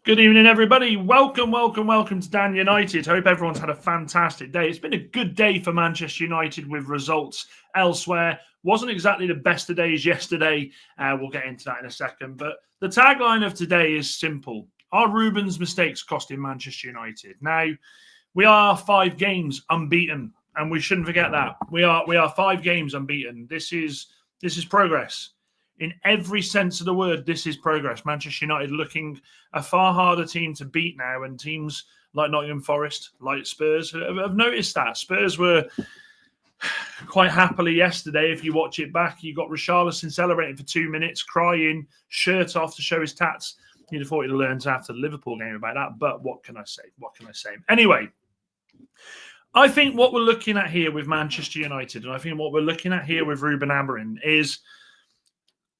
Good evening, everybody. Welcome to Dan United. Hope everyone's had a fantastic day. It's been a good day for Manchester United with results elsewhere. Wasn't exactly the best of days yesterday. We'll get into that in a second. But the tagline of today is simple. Are Ruben's mistakes costing Manchester United? Now, we are 5 games unbeaten, and we shouldn't forget that. We are 5 games unbeaten. This is progress. In every sense of the word, this is progress. Manchester United looking a far harder team to beat now, and teams like Nottingham Forest, like Spurs, have noticed that. Spurs were quite happily yesterday. If you watch it back, you got Richarlison celebrating for 2 minutes, crying, shirt off to show his tats. You'd have thought he'd have learned after the Liverpool game about that, but what can I say? Anyway, I think what we're looking at here with Manchester United, and I think what we're looking at here with Ruben Amorim is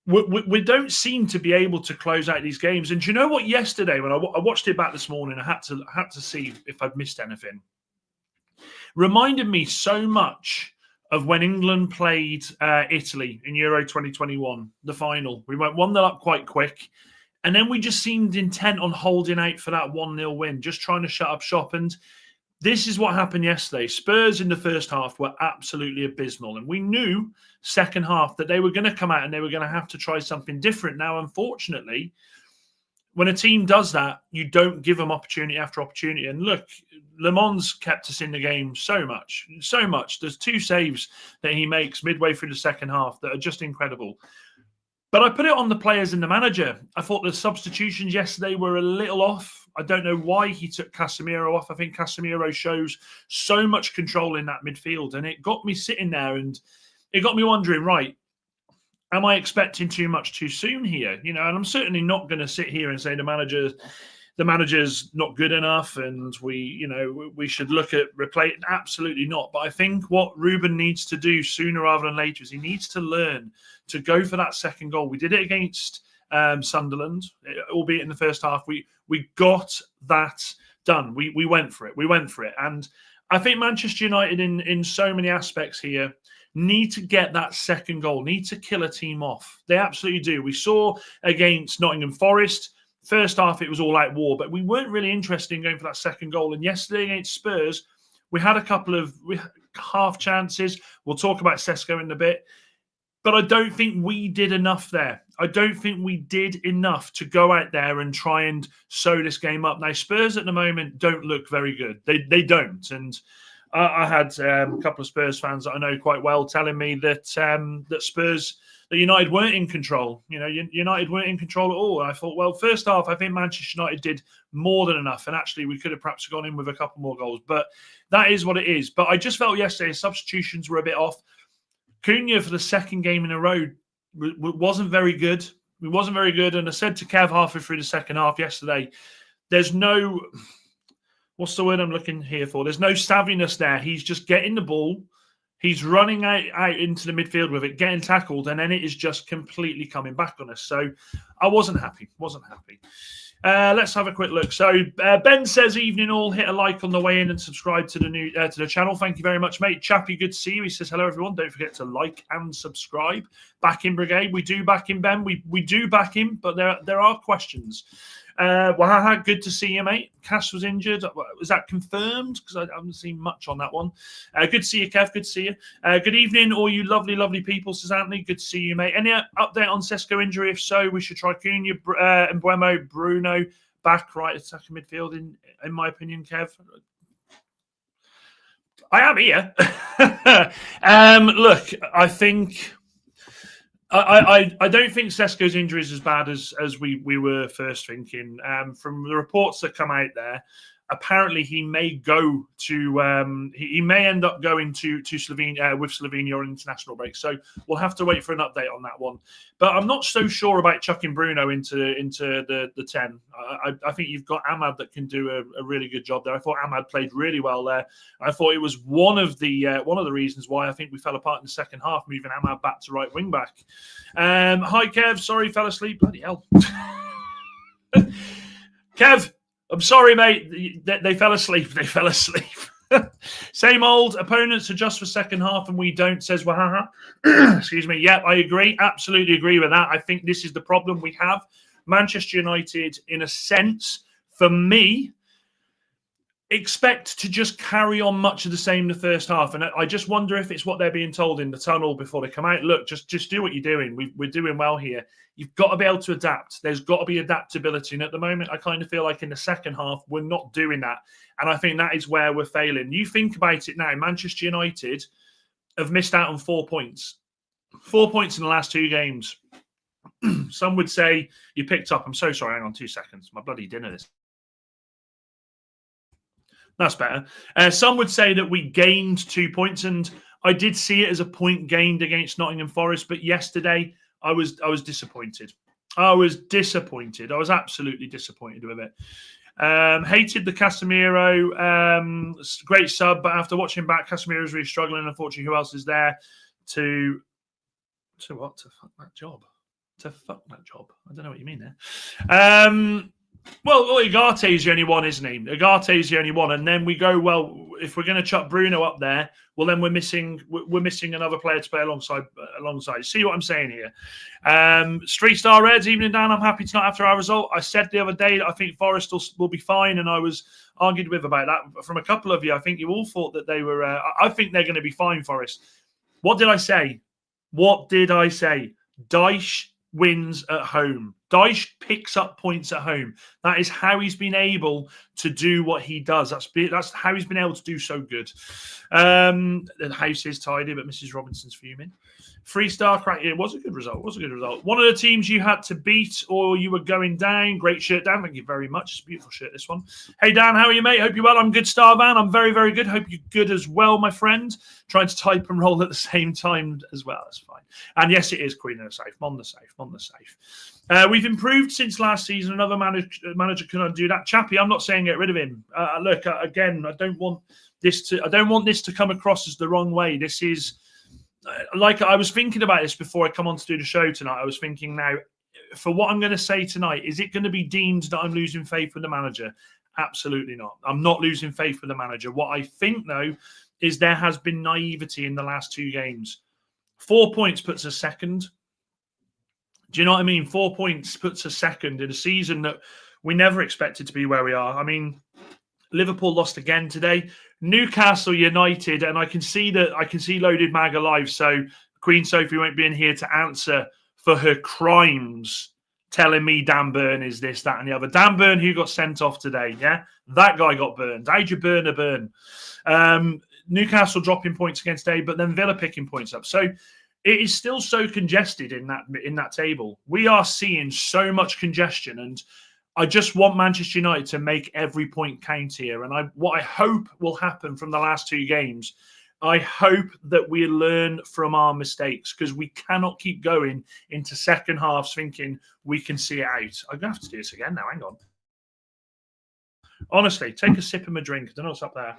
we don't seem to be able to close out these games. And do you know what? Yesterday, when I watched it back this morning, I had to see if I'd missed anything. Reminded me so much of when England played Italy in Euro 2021, the final. We went 1-0 up quite quick. And then we just seemed intent on holding out for that 1-0 win, just trying to shut up shop. And this is what happened yesterday. Spurs in the first half were absolutely abysmal. And we knew second half that they were going to come out and they were going to have to try something different. Now, unfortunately, when a team does that, you don't give them opportunity after opportunity. And look, Le Mans kept us in the game so much. There's 2 saves that he makes midway through the second half that are just incredible. But I put it on the players and the manager. I thought the substitutions yesterday were a little off. I don't know why he took Casemiro off. I think Casemiro shows so much control in that midfield. And it got me sitting there and it got me wondering, right, am I expecting too much too soon here? And I'm certainly not going to sit here and say the manager's not good enough and we should look at replacing. Absolutely not. But I think what Ruben needs to do sooner rather than later is he needs to learn to go for that second goal. We did it against Sunderland, albeit in the first half. We got that done. We went for it. And I think Manchester United in so many aspects here need to get that second goal, need to kill a team off. They absolutely do. We saw against Nottingham Forest, first half it was all out war, but we weren't really interested in going for that second goal. And yesterday against Spurs, we had a couple of half chances. We'll talk about Sesko in a bit. But I don't think we did enough there. I don't think we did enough to go out there and try and sew this game up. Now, Spurs at the moment don't look very good. They don't. And I had a couple of Spurs fans that I know quite well telling me that that United weren't in control. United weren't in control at all. And I thought, well, first half, I think Manchester United did more than enough. And actually, we could have perhaps gone in with a couple more goals. But that is what it is. But I just felt yesterday substitutions were a bit off. Cunha for the second game in a row wasn't very good. He wasn't very good. And I said to Kev halfway through the second half yesterday, there's no, what's the word I'm looking here for? There's no savviness there. He's just getting the ball. He's running out into the midfield with it, getting tackled, and then it is just completely coming back on us. So I wasn't happy. Let's have a quick look. So Ben says, evening all, hit a like on the way in and subscribe to the channel. Thank you very much, mate. Chappie, good to see you. He says, hello, everyone. Don't forget to like and subscribe. Back in brigade. We do back in, Ben. We do back him, but there are questions. Well, good to see you, mate. Cass was injured. Was that confirmed? Because I haven't seen much on that one. Good to see you, Kev. Good to see you. Good evening, all you lovely, lovely people. Says Anthony. Good to see you, mate. Any update on Sesko injury? If so, we should try Cunha, Mbuemo, Bruno back right attacking midfield. In my opinion, Kev. I am here. Look, I think. I don't think Sesko's injury is as bad as we were first thinking. From the reports that come out there, apparently he may go to he may end up going to Slovenia with Slovenia on international break. So we'll have to wait for an update on that one. But I'm not so sure about chucking Bruno into the 10. I think you've got Ahmad that can do a really good job there. I thought Ahmad played really well there. I thought it was one of the reasons why I think we fell apart in the second half, moving Ahmad back to right wing back. Hi Kev, sorry fell asleep. Bloody hell. Kev, I'm sorry, mate. They fell asleep. Same old. Opponents adjust for second half and we don't, says Wahaha. Excuse me. Yeah, I agree. Absolutely agree with that. I think this is the problem we have. Manchester United, in a sense, For me, expect to just carry on much of the same the first half. And I just wonder if it's what they're being told in the tunnel before they come out. Look, just do what you're doing. We're doing well here. You've got to be able to adapt. There's got to be adaptability. And at the moment, I kind of feel like in the second half, we're not doing that. And I think that is where we're failing. You think about it now, Manchester United have missed out on 4 points. 4 points in the last 2 games. Some would say you picked up. I'm so sorry. Hang on 2 seconds. My bloody dinner is. That's better. Some would say that we gained 2 points, and I did see it as a point gained against Nottingham Forest. But yesterday, I was disappointed. I was disappointed. I was absolutely disappointed with it. Hated the Casemiro. Great sub, but after watching back, Casemiro's really struggling. Unfortunately, who else is there to what? To fuck that job. To fuck that job. I don't know what you mean there. Well, Ugarte's the only one, isn't he? Ugarte's the only one, and then we go, well, if we're going to chuck Bruno up there, well, then we're missing another player to play alongside. See what I'm saying here? 3-star Reds, evening Dan. I'm happy tonight after our result. I said the other day that I think Forest will be fine, and I was argued with about that from a couple of you. I think you all thought that they were. I think they're going to be fine, Forest. What did I say? Dyche wins at home. Dyche picks up points at home. That is how he's been able to do what he does. That's how he's been able to do so good. The house is tidy, but Mrs. Robinson's fuming. 3-star crack. It was a good result. One of the teams you had to beat or you were going down. Great shirt, Dan. Thank you very much. It's a beautiful shirt, this one. Hey, Dan, how are you, mate? Hope you're well. I'm good, Star Van. I'm very, very good. Hope you're good as well, my friend. Trying to type and roll at the same time as well. That's fine. And yes, it is Queen of the Safe. Mon the Safe. We've improved since last season. Another manager can undo that. Chappie, I'm not saying get rid of him. Look, again, I don't want this to come across as the wrong way. This is like I was thinking about this before I come on to do the show tonight. I was thinking now, for what I'm going to say tonight, is it going to be deemed that I'm losing faith with the manager? Absolutely not. I'm not losing faith with the manager. What I think, though, is there has been naivety in the last 2 games. 4 points puts us second. Do you know what I mean? 4 points puts us second in a season that we never expected to be where we are. I mean, Liverpool lost again today. Newcastle United, and I can see Loaded Mag alive, so Queen Sophie won't be in here to answer for her crimes, telling me Dan Burn is this, that, and the other. Dan Burn, who got sent off today, yeah? That guy got burned. How'd you burn a burn? Newcastle dropping points against A, but then Villa picking points up. So it is still so congested in that table. We are seeing so much congestion, and I just want Manchester United to make every point count here. And what I hope will happen from the last 2 games, I hope that we learn from our mistakes, because we cannot keep going into second halves thinking we can see it out. I'm going to have to do this again now. Hang on. Honestly, take a sip of my drink. I don't know what's up there.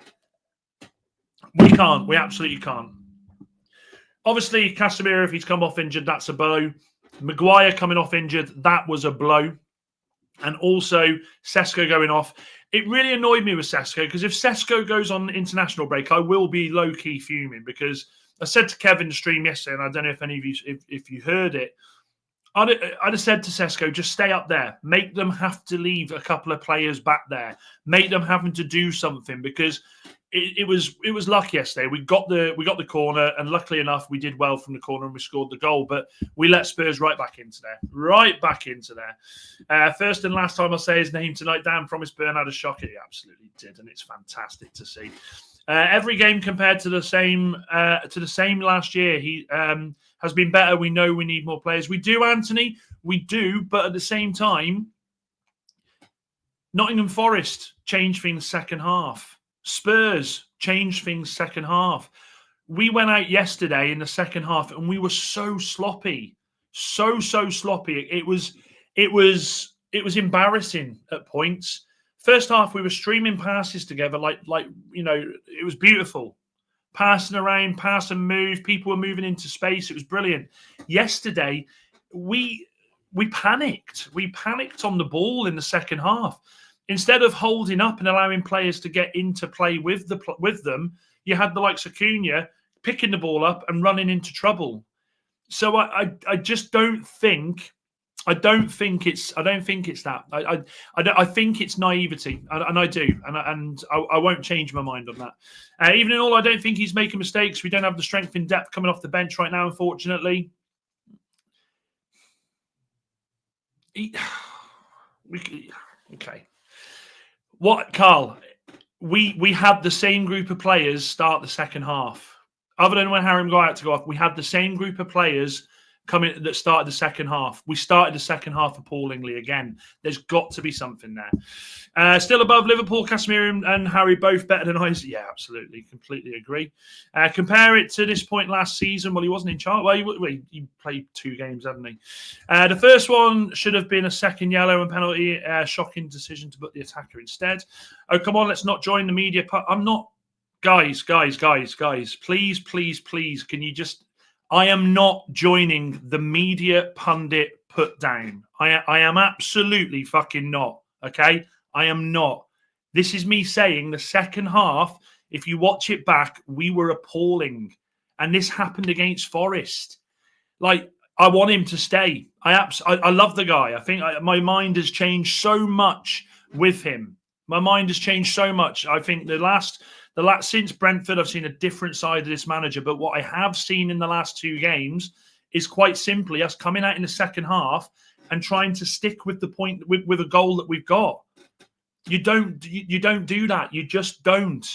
We can't. We absolutely can't. Obviously, Casemiro, if he's come off injured, that's a blow. Maguire coming off injured, that was a blow. And also, Sesko going off. It really annoyed me with Sesko, because if Sesko goes on international break, I will be low-key fuming, because I said to Kevin's stream yesterday, and I don't know if any of you, if you heard it, I'd have said to Sesko, just stay up there. Make them have to leave a couple of players back there. Make them having to do something, because it was luck yesterday. We got the corner, and luckily enough, we did well from the corner and we scored the goal. But we let Spurs right back into there. First and last time I'll say his name tonight. Dan promised Burn had a shock. He absolutely did, and it's fantastic to see. Every game compared to the same last year, he has been better. We know we need more players. We do, Anthony. We do, but at the same time, Nottingham Forest changed things second half. Spurs changed things second half. We went out yesterday in the second half and we were so sloppy. So sloppy. It was embarrassing at points. First half, we were streaming passes together like you know, it was beautiful. Passing around, pass and move. People were moving into space. It was brilliant. Yesterday, we panicked. We panicked on the ball in the second half. Instead of holding up and allowing players to get into play with them, you had the likes of Cunha picking the ball up and running into trouble. So I just don't think I don't think it's that. I think it's naivety, and I do, and I won't change my mind on that. Even in all, I don't think he's making mistakes. We don't have the strength in depth coming off the bench right now, unfortunately. Okay. What, Carl? We had the same group of players start the second half. Other than when Harry got out to go off, we had the same group of players coming that started the second half. We started the second half appallingly again. There's got to be something there. Still above Liverpool, Casemiro and Harry both better than Isaac. Yeah, absolutely, completely agree. Compare it to this point last season. Well, he wasn't in charge. Well, he played 2 games, hadn't he? The first one should have been a second yellow and penalty. Shocking decision to put the attacker instead. Oh, come on, let's not join the media. I'm not. Guys, please, can you just... I am not joining the media pundit put down. I am absolutely fucking not, okay? I am not. This is me saying the second half, if you watch it back, we were appalling. And this happened against Forest. Like, I want him to stay. I love the guy. I think my mind has changed so much with him. My mind has changed so much. I think since Brentford, I've seen a different side of this manager. But what I have seen in the last 2 games is quite simply us coming out in the second half and trying to stick with the point with a goal that we've got. You don't do that. You just don't,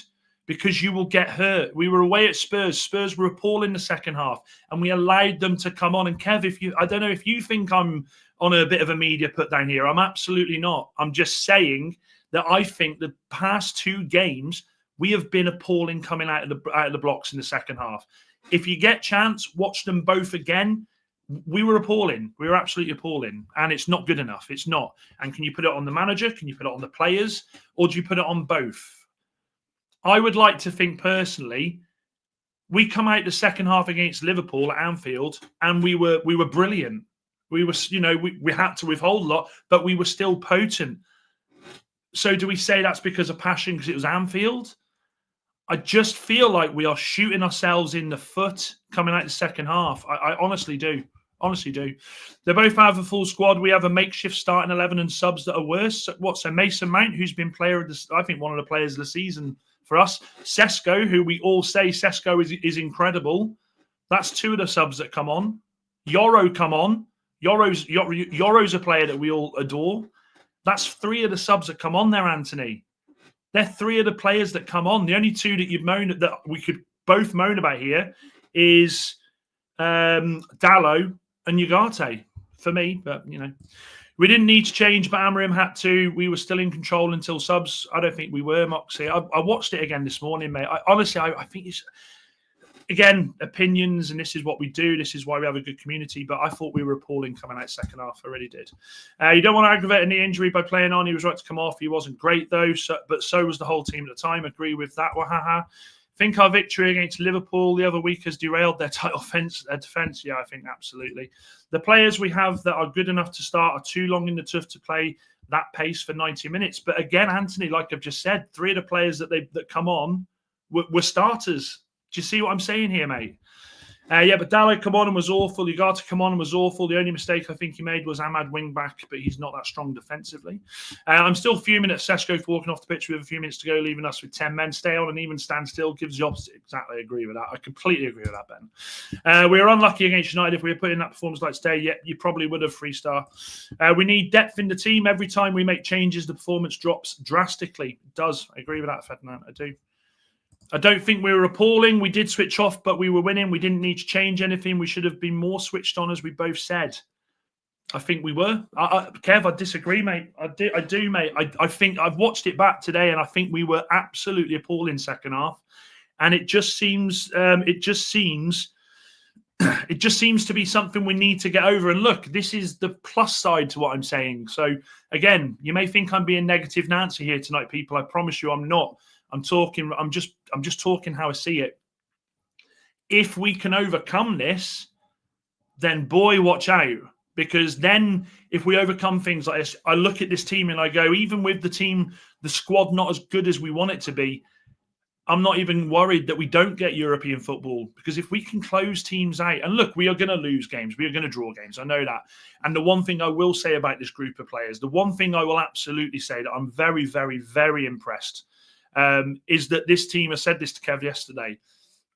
because you will get hurt. We were away at Spurs. Spurs were appalling the second half, and we allowed them to come on. And Kev, I don't know if you think I'm on a bit of a media put down here. I'm absolutely not. I'm just saying that I think the past 2 games, we have been appalling coming out of the blocks in the second half. If you get chance, watch them both again. We were appalling. We were absolutely appalling. And it's not good enough. It's not. And can you put it on the manager? Can you put it on the players? Or do you put it on both? I would like to think personally, we come out the second half against Liverpool at Anfield and we were brilliant. We were, we had to withhold a lot, but we were still potent. So do we say that's because of passion because it was Anfield? I just feel like we are shooting ourselves in the foot coming out the second half. I honestly do. Honestly do. They both have a full squad. We have a makeshift starting 11 and subs that are worse. So Mason Mount, who's been player of the, I think one of the players of the season for us. Sesko, who we all say Sesko is incredible. That's 2 of the subs that come on. Yoro come on. Yoro's a player that we all adore. That's 3 of the subs that come on there, Anthony. They're 3 of the players that come on. The only 2 that you've moaned that we could both moan about here is Dallo and Ugarte for me. But we didn't need to change, but Amorim had to. We were still in control until subs. I don't think we were, Moxie. I watched it again this morning, mate. I think it's, again, opinions, and this is what we do. This is why we have a good community. But I thought we were appalling coming out second half. I really did. You don't want to aggravate any injury by playing on. He was right to come off. He wasn't great, though. But so was the whole team at the time. Agree with that. Wahaha. Think our victory against Liverpool the other week has derailed their title defence? Yeah, I think absolutely. The players we have that are good enough to start are too long in the tooth to play that pace for 90 minutes. But again, Anthony, like I've just said, 3 of the players that come on were starters. Do you see what I'm saying here, mate? Yeah, but Dallo come on and was awful. Ugarte come on and was awful. The only mistake I think he made was Ahmad wing back, but he's not that strong defensively. I'm still fuming at Sesko for walking off the pitch with a few minutes to go, leaving us with 10 men. Stay on and even stand still gives the opposite. Exactly, agree with that. I completely agree with that, Ben. We were unlucky against United. If we were putting that performance like today, yeah, you probably would have 3-star. We need depth in the team. Every time we make changes, the performance drops drastically. It does. I agree with that, Ferdinand. I do. I don't think we were appalling. We did switch off, but we were winning. We didn't need to change anything. We should have been more switched on, as we both said. I think we were. Kev, I disagree, mate. I do, mate. I think I've watched it back today, and I think we were absolutely appalling second half. And it just seems, it just seems to be something we need to get over. And look, this is the plus side to what I'm saying. So again, you may think I'm being negative Nancy here tonight, people. I promise you, I'm not. I'm just talking how I see it. If we can overcome this, then boy, watch out. Because then if we overcome things like this, I look at this team and I go, even with the team, the squad not as good as we want it to be, I'm not even worried that we don't get European football, because if we can close teams out, and look, we are going to lose games, we are going to draw games, I know that. And the one thing I will say about this group of players, the one thing I will absolutely say that I'm very, very, very impressed is that this team, I said this to Kev yesterday,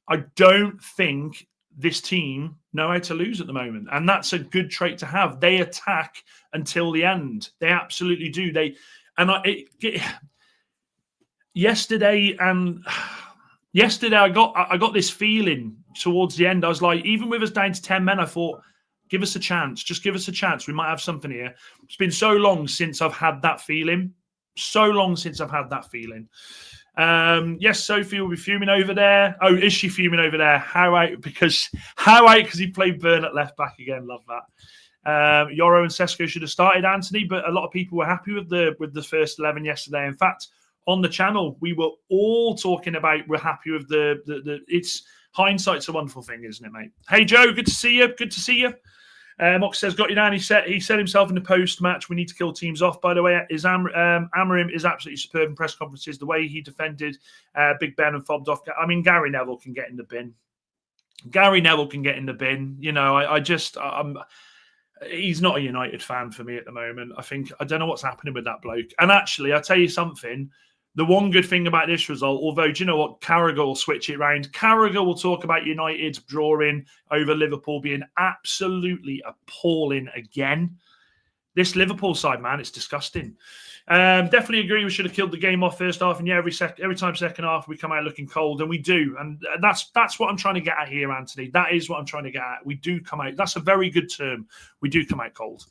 I don't think this team know how to lose at the moment. And that's a good trait to have. They attack until the end. They absolutely do. Yesterday I got this feeling towards the end. I was like, even with us down to 10 men, I thought, give us a chance. Just give us a chance. We might have something here. It's been so long since I've had that feeling. Yes, Sophie will be fuming over there. Oh, is she fuming over there? How out? Because he played Burn at left back again. Love that. Yoro and Sesko should have started, Anthony, but a lot of people were happy with the first 11 yesterday. In fact, on the channel, we were all talking about we're happy with the it's hindsight's a wonderful thing, isn't it, mate? Hey, Joe, good to see you. Good to see you. Mox says, got you down. He said himself in the post-match, we need to kill teams off. By the way, Amarim is absolutely superb in press conferences. The way he defended Big Ben and fobbed off. I mean, Gary Neville can get in the bin. You know, he's not a United fan for me at the moment. I don't know what's happening with that bloke. And actually, I'll tell you something. The one good thing about this result, although, do you know what? Carragher will switch it round. Carragher will talk about United drawing over Liverpool being absolutely appalling again. This Liverpool side, man, it's disgusting. Definitely agree we should have killed the game off first half. And yeah, every time second half, we come out looking cold, and we do. And that's what I'm trying to get at here, Anthony. That is what I'm trying to get at. We do come out. That's a very good term. We do come out cold.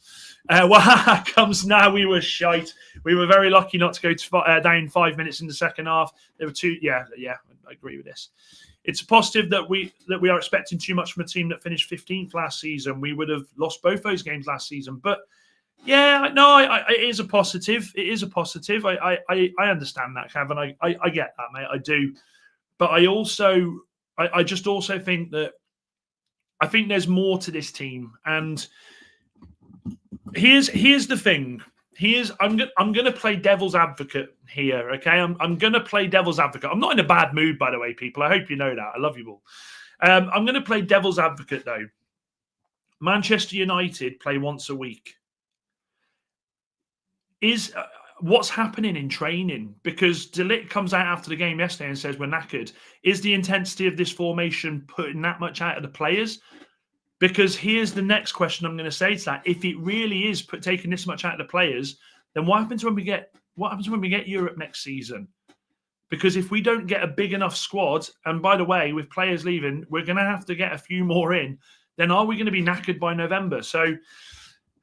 Well, comes now. We were shite. We were very lucky not to go down 5 minutes in the second half. There were two. Yeah, I agree with this. It's a positive that we are expecting too much from a team that finished 15th last season. We would have lost both those games last season, but. Yeah, no, it is a positive. It is a positive. I understand that, Cav, and I get that, mate. I do, but I just also think that I think there's more to this team. And here's the thing. I'm going to play devil's advocate here. Okay, I'm going to play devil's advocate. I'm not in a bad mood, by the way, people. I hope you know that. I love you all. I'm going to play devil's advocate though. Manchester United play once a week. Is what's happening in training, because De Ligt comes out after the game yesterday and says we're knackered. Is the intensity of this formation putting that much out of the players? Because here's the next question I'm going to say to that: if it really is taking this much out of the players, then what happens when we get Europe next season? Because if we don't get a big enough squad, and by the way, with players leaving, we're going to have to get a few more in. Then are we going to be knackered by November?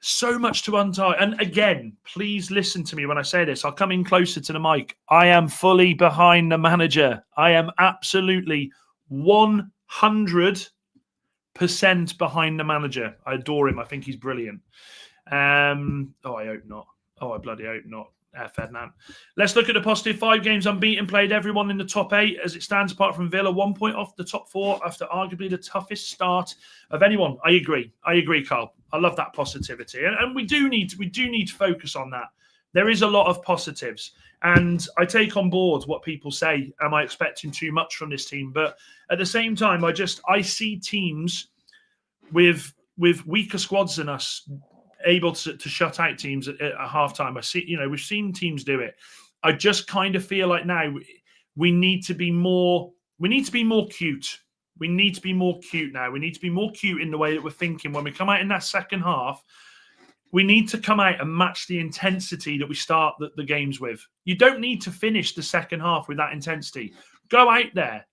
So much to untie. And again, please listen to me when I say this. I'll come in closer to the mic. I am fully behind the manager. I am absolutely 100% behind the manager. I adore him. I think he's brilliant. I hope not. I bloody hope not. Ferdinand. Let's look at the positive. 5 games unbeaten, played everyone in the top 8 as it stands, apart from Villa. 1 point off the top 4 after arguably the toughest start of anyone. I agree, Carl. I love that positivity, and we do need to focus on that. There is a lot of positives, and I take on board what people say. Am I expecting too much from this team? But at the same time, I see teams with weaker squads than us able to shut out teams at halftime. We've seen teams do it. I just kind of feel like now we need to be more cute. We need to be more cute now. We need to be more cute in the way that we're thinking. When we come out in that second half, we need to come out and match the intensity that we start the games with. You don't need to finish the second half with that intensity. Go out there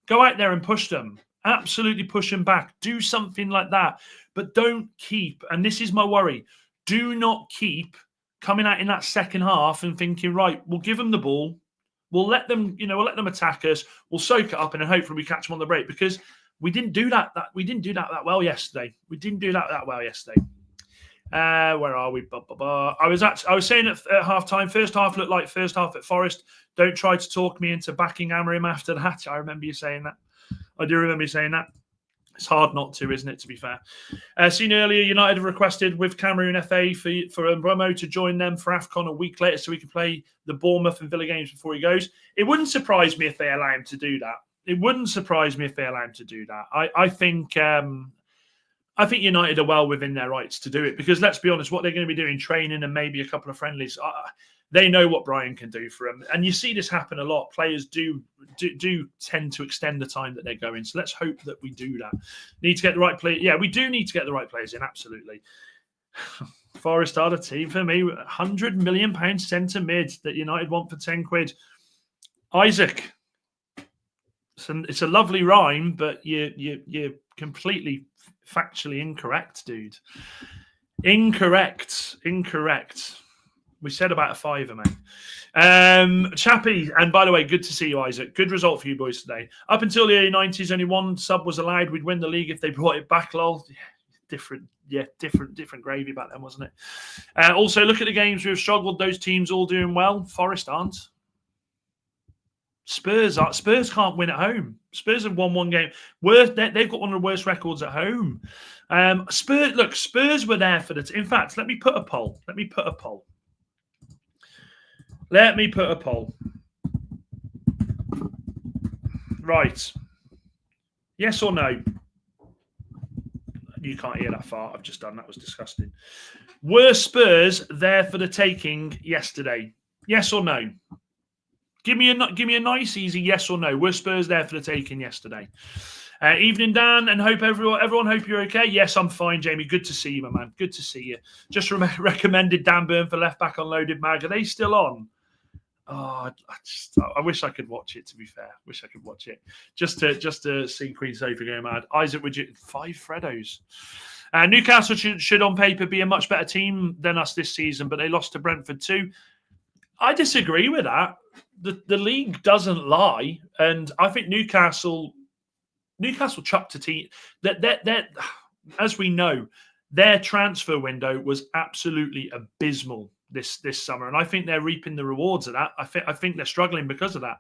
and push them. Absolutely push them back. Do something like that. But don't keep, and this is my worry, do not keep coming out in that second half and thinking, right, we'll give them the ball. We'll let them, let them attack us. We'll soak it up, and then hopefully we catch them on the break, because we didn't do that well yesterday. Where are we? I was saying at half time, first half looked like first half at Forest. Don't try to talk me into backing Amarim after that. I remember you saying that. I do remember you saying that. It's hard not to, isn't it, to be fair? Seen earlier, United have requested with Cameroon FA for Mbeumo to join them for AFCON a week later so we can play the Bournemouth and Villa games before he goes. It wouldn't surprise me if they allow him to do that. It wouldn't surprise me if they allow him to do that. I think United are well within their rights to do it because let's be honest, what they're going to be doing, training and maybe a couple of friendlies, they know what Brian can do for them. And you see this happen a lot. Players do tend to extend the time that they're going. So let's hope that we do that. Need to get the right player. Yeah, we do need to get the right players in, absolutely. Forest are the team for me. £100 million centre mid that United want for 10 quid. Isaac. It's a lovely rhyme, but you're completely factually incorrect, dude. Incorrect. We said about a fiver, mate. Chappie, and by the way, good to see you, Isaac. Good result for you boys today. Up until the early 90s, only one sub was allowed. We'd win the league if they brought it back, lol. Different gravy back then, wasn't it? Also, look at the games we've struggled. Those teams all doing well. Forest aren't. Spurs can't win at home. Spurs have won one game. They've got one of the worst records at home. Spurs were there for the. In fact, let me put a poll. Right. Yes or no? You can't hear that far. I've just done. That was disgusting. Were Spurs there for the taking yesterday? Yes or no? Give me a nice, easy yes or no. Were Spurs there for the taking yesterday? Evening, Dan, and hope everyone hope you're okay. Yes, I'm fine, Jamie. Good to see you, my man. Good to see you. Just recommended Dan Burn for left back on Loaded Mag. Are they still on? Oh, I wish I could watch it. To be fair, wish I could watch it just to see Queen Sophie go mad. Isaac, would you 5 Freddos? Newcastle should on paper be a much better team than us this season, but they lost to Brentford too. I disagree with that. The league doesn't lie, and I think Newcastle chucked a team that as we know, their transfer window was absolutely abysmal this summer, and I think they're reaping the rewards of that. I think they're struggling because of that.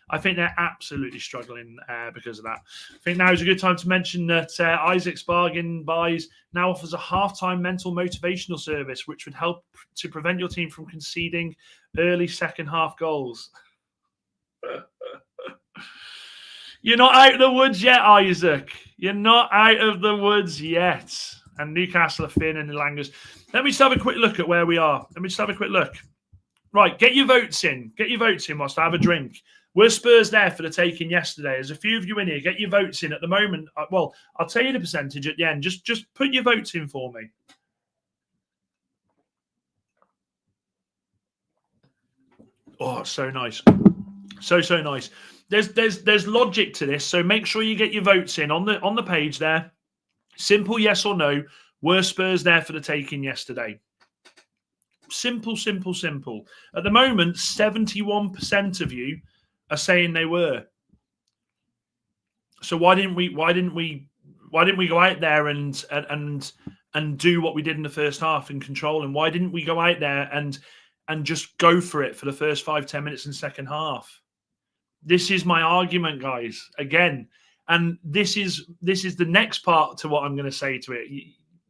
I think they're absolutely struggling because of that. I think now is a good time to mention that Isaac's Bargain Buys now offers a half-time mental motivational service, which would help to prevent your team from conceding early second half goals. You're not out of the woods yet, Isaac. You're not out of the woods yet. And Newcastle are thin and the Langers. Let me just have a quick look at where we are. Right, get your votes in. Get your votes in whilst I have a drink. Were Spurs there for the taking yesterday? There's a few of you in here. Get your votes in at the moment. Well, I'll tell you the percentage at the end. Just put your votes in for me. Oh, so nice. So nice. There's logic to this, so make sure you get your votes in on the page there. Simple yes or no. Were Spurs there for the taking yesterday? Simple. At the moment, 71% of you are saying they were. So why didn't we go out there and do what we did in the first half and control? And why didn't we go out there and just go for it for the first 5-10 minutes in the second half? This is my argument, guys. Again, and this is the next part to what I'm going to say to it.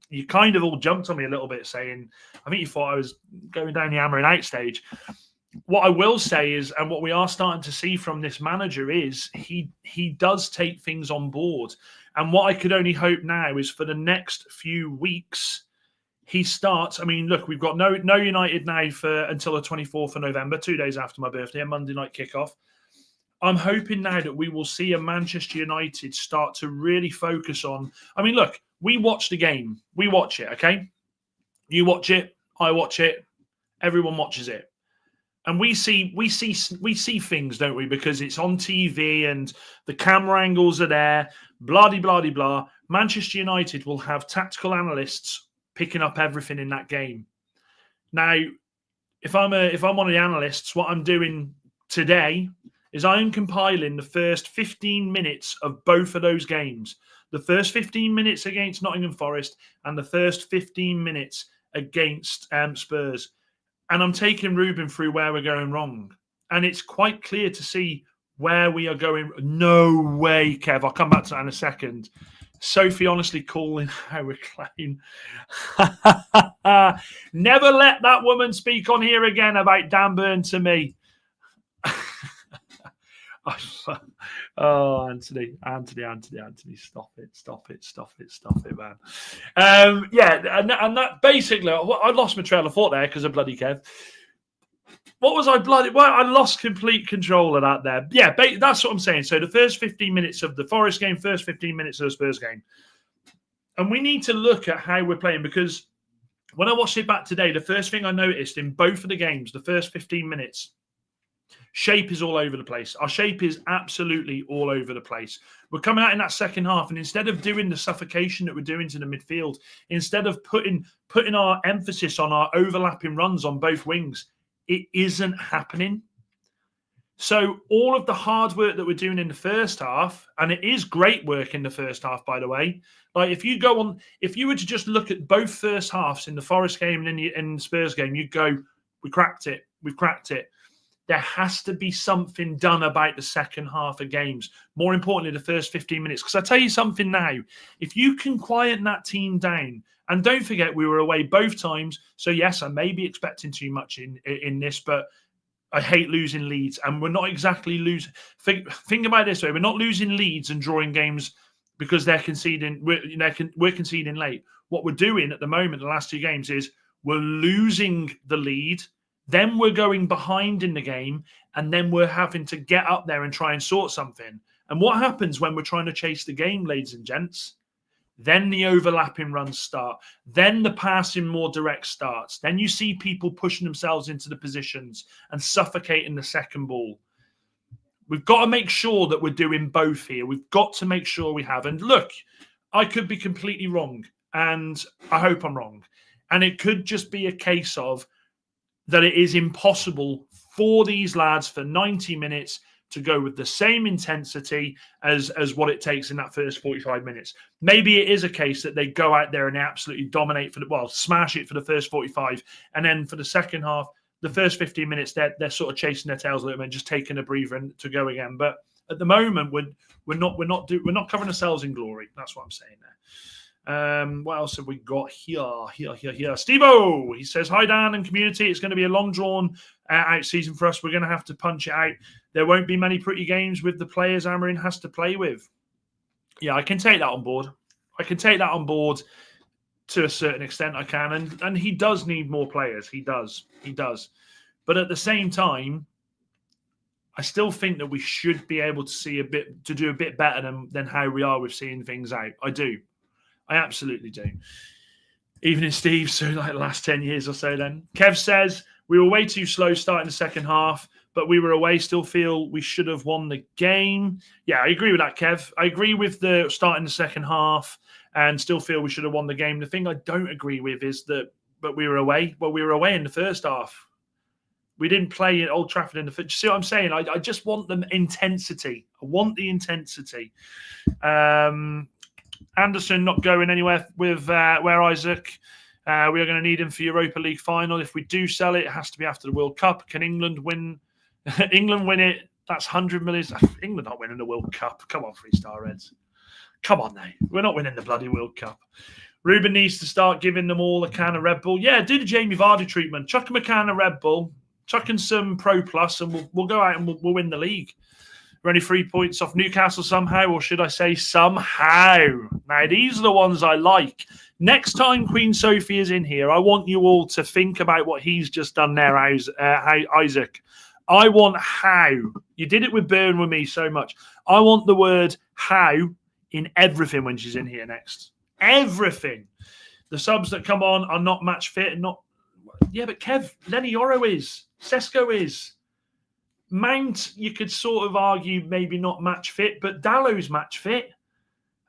You kind of all jumped on me a little bit, saying, I think you thought I was going down the hammering out stage. What I will say is, and what we are starting to see from this manager is he does take things on board. And what I could only hope now is for the next few weeks, he starts. I mean, look, we've got no United now until the 24th of November, 2 days after my birthday, a Monday night kickoff. I'm hoping now that we will see a Manchester United start to really focus on. I mean, look, we watch the game. We watch it, okay? You watch it. I watch it. Everyone watches it. And we see things, don't we? Because it's on TV and the camera angles are there. Blah de blah de blah. Manchester United will have tactical analysts picking up everything in that game. Now, if I'm one of the analysts, what I'm doing today is I'm compiling the first 15 minutes of both of those games. The first 15 minutes against Nottingham Forest and the first 15 minutes against Spurs. And I'm taking Ruben through where we're going wrong. And it's quite clear to see where we are going. No way, Kev. I'll come back to that in a second. Sophie honestly calling Howard Klein. Never let that woman speak on here again about Dan Burn to me. Oh, Anthony, stop it, man. And that basically, I lost my trail of thought there because of bloody Kev. What was I bloody? Well, I lost complete control of that there. Yeah, that's what I'm saying. So the first 15 minutes of the Forest game, first 15 minutes of the Spurs game. And we need to look at how we're playing, because when I watched it back today, the first thing I noticed in both of the games, the first 15 minutes, shape is all over the place. Our shape is absolutely all over the place. We're coming out in that second half, and instead of doing the suffocation that we're doing to the midfield, instead of putting our emphasis on our overlapping runs on both wings, it isn't happening. So all of the hard work that we're doing in the first half, and it is great work in the first half, by the way. Like if you were to just look at both first halves in the Forest game and in the Spurs game, you'd go, we've cracked it. There has to be something done about the second half of games. More importantly, the first 15 minutes. Because I tell you something now, if you can quieten that team down, and don't forget we were away both times. So yes, I may be expecting too much in this, but I hate losing leads, and we're not exactly losing. Think about it this way: we're not losing leads and drawing games because they're conceding. We're conceding late. What we're doing at the moment, the last two games, is we're losing the lead, then we're going behind in the game, and then we're having to get up there and try and sort something. And what happens when we're trying to chase the game, ladies and gents? Then the overlapping runs start. Then the passing more direct starts. Then you see people pushing themselves into the positions and suffocating the second ball. We've got to make sure that we're doing both here. We've got to make sure we have. And look, I could be completely wrong, and I hope I'm wrong. And it could just be a case of that it is impossible for these lads for 90 minutes to go with the same intensity as what it takes in that first 45 minutes. Maybe it is a case that they go out there and they absolutely dominate smash it for the first 45, and then for the second half, the first 15 minutes, they're sort of chasing their tails a little bit and just taking a breather and to go again. But at the moment, we're not covering ourselves in glory. That's what I'm saying there. What else have we got here? Steve-O, he says, hi Dan and community, it's going to be a long drawn out season for us. We're going to have to punch it out. There won't be many pretty games with the players Amarin has to play with. Yeah, I can take that on board. To a certain extent. I can, and he does need more players. He does. But at the same time, I still think that we should be able to do a bit better than how we are with seeing things out. I do. I absolutely do. Even in Steve, so like the last 10 years or so then. Kev says, we were way too slow starting the second half, but we were away, still feel we should have won the game. Yeah, I agree with that, Kev. I agree with the starting the second half and still feel we should have won the game. The thing I don't agree with is that we were away. Well, we were away in the first half. We didn't play at Old Trafford in the first. See what I'm saying? I just want the intensity. I want the intensity. Anderson not going anywhere with where Isaac. We are going to need him for Europa League final. If we do sell it, it has to be after the World Cup. Can England win? England win it? That's 100 million. England not winning the World Cup. Come on, Freestar Reds. Come on now. We're not winning the bloody World Cup. Ruben needs to start giving them all a can of Red Bull. Yeah, do the Jamie Vardy treatment. Chuck them a can of Red Bull. Chuck in some Pro Plus, and we'll go out and we'll win the league. We're only 3 points off Newcastle somehow, or should I say somehow? Now, these are the ones I like. Next time Queen Sophie is in here, I want you all to think about what he's just done there, Isaac. I want how. You did it with Burn with me so much. I want the word how in everything when she's in here next. Everything. The subs that come on are not match fit. Yeah, but Kev, Lenny Oro is. Sesko is. Mount, you could sort of argue maybe not match fit, but Dallow's match fit.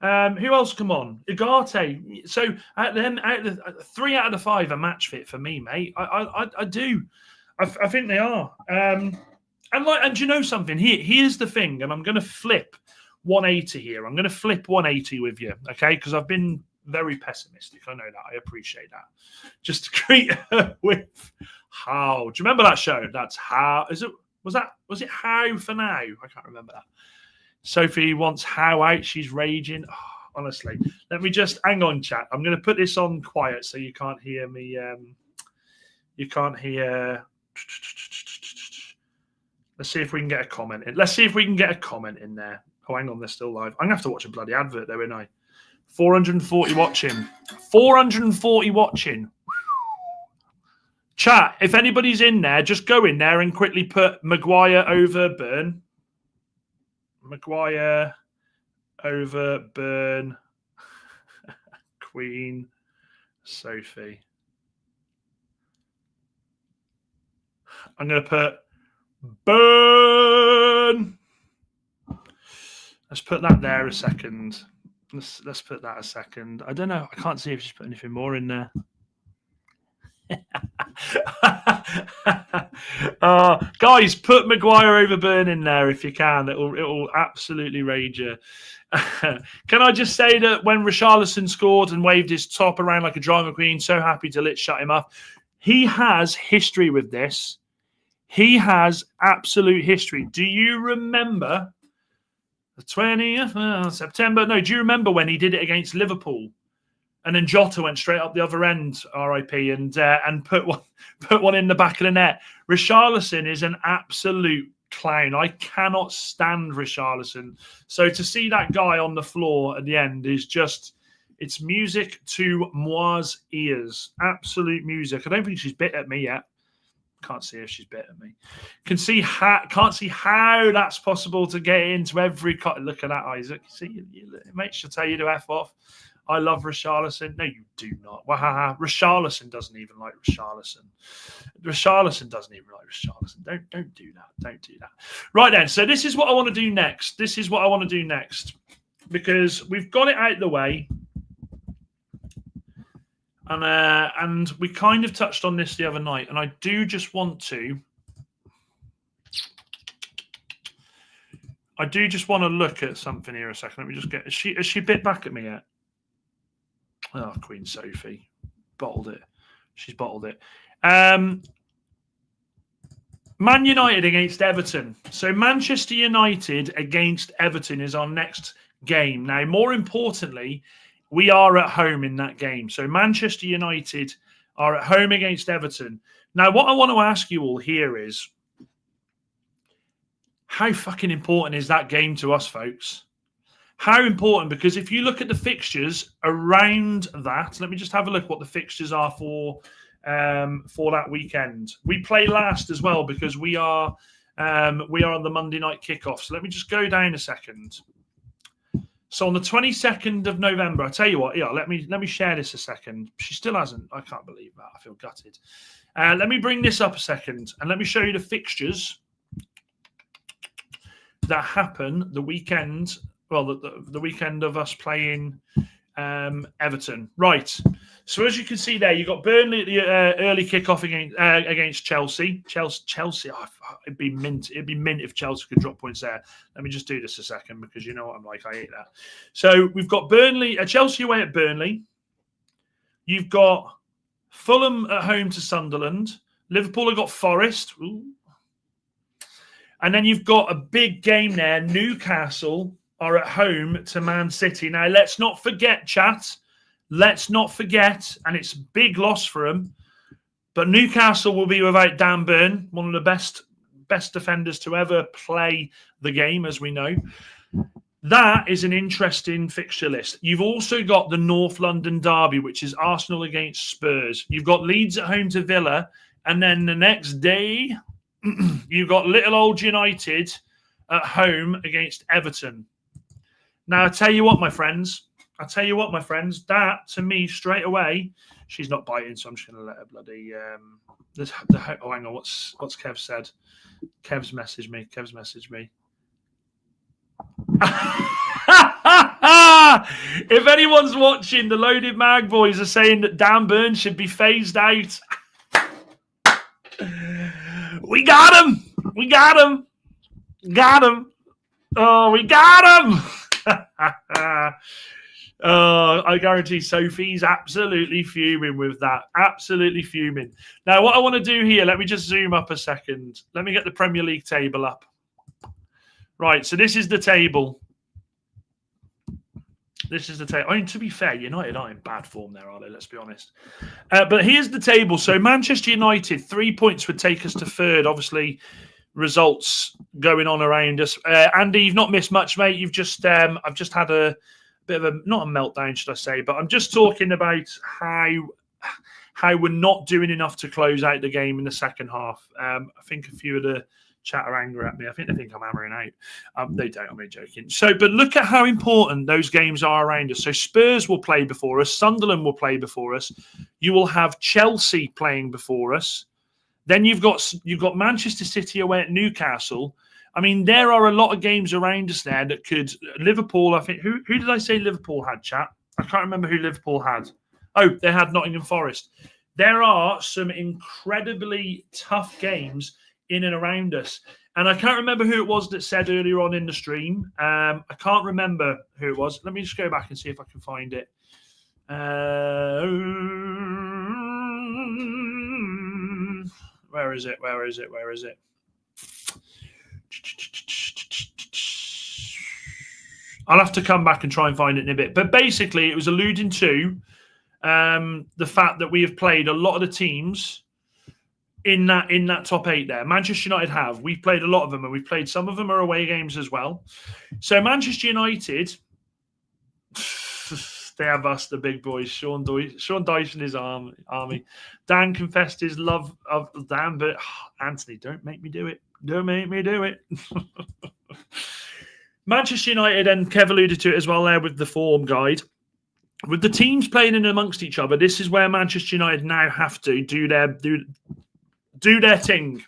Who else come on? Ugarte. So out of 3 out of the 5 are match fit for me, mate. I do. I think they are. And you know something? Here's the thing, and I'm going to flip 180 here. I'm going to flip 180 with you, okay? Because I've been very pessimistic. I know that. I appreciate that. Just to greet her with how. Do you remember that show? That's how. Was it how for now? I can't remember that. Sophie wants how out. She's raging. Oh, Honestly, let me just hang on, chat. I'm going to put this on quiet so you can't hear me. You can't hear. Let's see if we can get a comment in. Let's see if we can get a comment in there. Oh, hang on, they're still live. I'm going to have to watch a bloody advert though, ain't I? 440 watching. 440 watching. Chat, if anybody's in there, just go in there and quickly put Maguire over Burn. Maguire over Burn. Queen Sophie. I'm going to put Burn. Let's put that there a second. Let's put that a second. I don't know. I can't see if she's put anything more in there. Guys, put Maguire over Burn in there if you can. It'll absolutely rage you. Can I just say that when Richarlison scored and waved his top around like a drama queen, so happy to let shut him up. He has history with this. He has absolute history. Do you remember the 20th of September? No, do you remember when he did it against Liverpool? And then Jota went straight up the other end, RIP, and put one in the back of the net. Richarlison is an absolute clown. I cannot stand Richarlison. So to see that guy on the floor at the end is just, it's music to moi's ears. Absolute music. I don't think she's bit at me yet. Can't see if she's bit at me. Can't see how that's possible to get into every. Look at that, Isaac. See, mate, she'll tell you to F off. I love Richarlison. No, you do not. Richarlison doesn't even like Richarlison. Richarlison doesn't even like Richarlison. Don't do that. Don't do that. Right then. So this is what I want to do next. Because we've got it out of the way. And we kind of touched on this the other night. And I do just want to. Look at something here a second. Let me just get. Is she bit back at me yet? Oh, Queen Sophie. Bottled it. She's bottled it. Man United against Everton. So Manchester United against Everton is our next game. Now, more importantly, we are at home in that game. So Manchester United are at home against Everton. Now, what I want to ask you all here is, how fucking important is that game to us, folks? How important? Because if you look at the fixtures around that, let me just have a look what the fixtures are for that weekend. We play last as well because we are on the Monday night kickoff. So let me just go down a second. So on the 22nd of November, I tell you what, let me share this a second. She still hasn't. I can't believe that. I feel gutted. Let me bring this up a second and let me show you the fixtures that happen the weekend. Well, the weekend of us playing Everton. Right. So as you can see there, you've got Burnley at the early kickoff against Chelsea. Chelsea. Oh, it'd be mint. It'd be mint if Chelsea could drop points there. Let me just do this a second because you know what I'm like. I hate that. So we've got Burnley, Chelsea away at Burnley. You've got Fulham at home to Sunderland. Liverpool have got Forest. Ooh. And then you've got a big game there. Newcastle are at home to Man City. Now, let's not forget, chat. Let's not forget, and it's a big loss for them, but Newcastle will be without Dan Burn, one of the best defenders to ever play the game, as we know. That is an interesting fixture list. You've also got the North London derby, which is Arsenal against Spurs. You've got Leeds at home to Villa, and then the next day, you've got little old United at home against Everton. Now, I tell you what, my friends, that to me straight away, she's not biting, so I'm just going to let her bloody. Hang on, what's Kev said? Kev's messaged me. If anyone's watching, the Loaded Mag boys are saying that Dan Burn should be phased out. We got him. Oh, we got him. I guarantee Sophie's absolutely fuming with that. Absolutely fuming. Now, what I want to do here, let me just zoom up a second. Let me get the Premier League table up. Right, so this is the table. This is the table. I mean, to be fair, United aren't in bad form there, are they? Let's be honest. But here's the table. So Manchester United, 3 points would take us to third. Obviously, results going on around us. Andy, you've not missed much, mate. You've just I've just had a bit of a, not a meltdown, should I say, but I'm just talking about how we're not doing enough to close out the game in the second half. I think a few of the chat are angry at me. I think they think I'm hammering out. They don't, I'm only joking. So, but look at how important those games are around us. So Spurs will play before us. Sunderland will play before us. You will have Chelsea playing before us. Then you've got Manchester City away at Newcastle. I mean, there are a lot of games around us there that could. Liverpool, I think. Who did I say Liverpool had, chat? I can't remember who Liverpool had. Oh, they had Nottingham Forest. There are some incredibly tough games in and around us. And I can't remember who it was that said earlier on in the stream. I can't remember who it was. Let me just go back and see if I can find it. Where is it? Where is it? Where is it? I'll have to come back and try and find it in a bit. But basically, it was alluding to the fact that we have played a lot of the teams in that top 8 there. Manchester United have. We've played a lot of them, and we've played some of them are away games as well. So Manchester United, they have us, the big boys. Sean Dyche and his army. Dan confessed his love of Dan, but Anthony, don't make me do it. Don't make me do it. Manchester United, and Kev alluded to it as well there with the form guide. With the teams playing in amongst each other, this is where Manchester United now have to do their thing.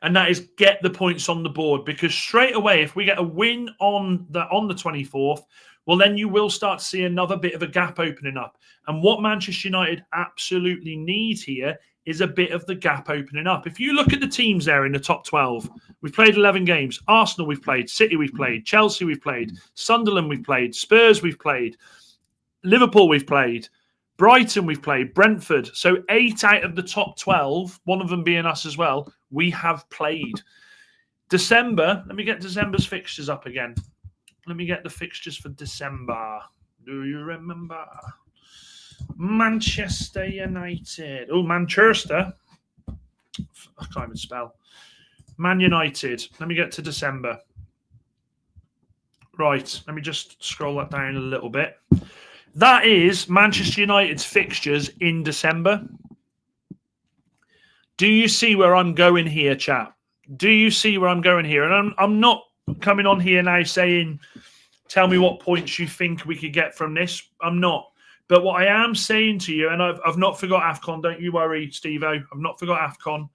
And that is get the points on the board, because straight away, if we get a win on the 24th, well, then you will start to see another bit of a gap opening up. And what Manchester United absolutely need here is a bit of the gap opening up. If you look at the teams there in the top 12, we've played 11 games. Arsenal we've played, City we've played, Chelsea we've played, Sunderland we've played, Spurs we've played, Liverpool we've played, Brighton we've played, Brentford. So 8 out of the top 12, one of them being us as well, we have played. December, let me get December's fixtures up again. Let me get the fixtures for December. Do you remember? Manchester United. Oh, Manchester. I can't even spell. Man United. Let me get to December. Right. Let me just scroll that down a little bit. That is Manchester United's fixtures in December. Do you see where I'm going here, chat? Do you see where I'm going here? And I'm not coming on here now saying, tell me what points you think we could get from this. I'm not. But what I am saying to you, and I've not forgot AFCON, don't you worry, Steve-O. I've not forgot AFCON.